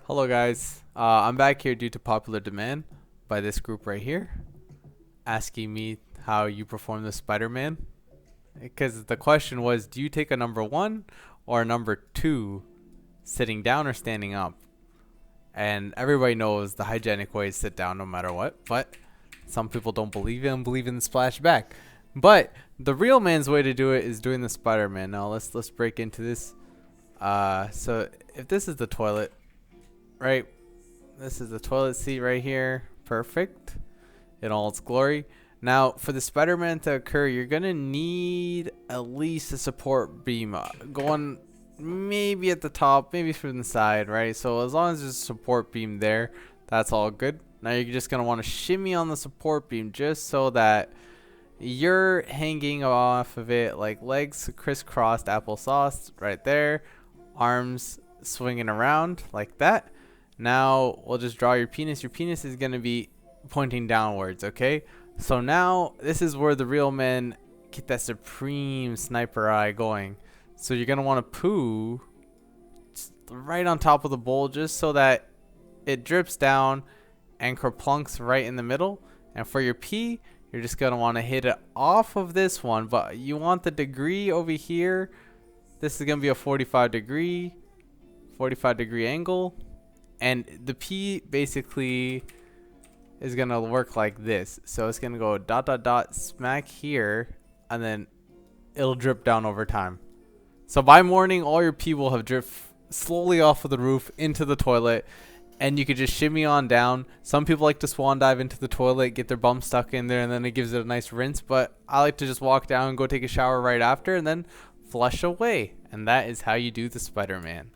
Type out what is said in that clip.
Hello guys, I'm back here due to popular demand by this group right here, asking me how you perform the Spider-Man. Because the question was, do you take a number 1 or a number 2 sitting down or standing up? And everybody knows the hygienic way is sit down no matter what, but some people don't believe it and believe in the splashback. But the real man's way to do it is doing the Spider-Man. Now let's break into this. So if this is the toilet, right? This is the toilet seat right here. Perfect. In all its glory. Now, for the Spider-Man to occur, you're going to need at least a support beam going maybe at the top, maybe from the side, right? So as long as there's a support beam there, that's all good. Now you're just going to want to shimmy on the support beam just so that you're hanging off of it like legs crisscrossed applesauce right there. Arms swinging around like that. Now we'll just draw your penis. Your penis is going to be pointing downwards, okay? So now this is where the real men get that supreme sniper eye going. So you're going to want to poo right on top of the bowl just so that it drips down and kerplunks right in the middle. And for your pee, you're just going to want to hit it off of this one. But you want the degree over here. This is going to be a 45 degree angle. And the P basically is going to work like this. So it's going to go dot, dot, dot, smack here, and then it'll drip down over time. So by morning, all your pee will have dripped slowly off of the roof into the toilet, and you could just shimmy on down. Some people like to swan dive into the toilet, get their bum stuck in there, and then it gives it a nice rinse. But I like to just walk down and go take a shower right after, and then flush away. And that is how you do the Spider-Man.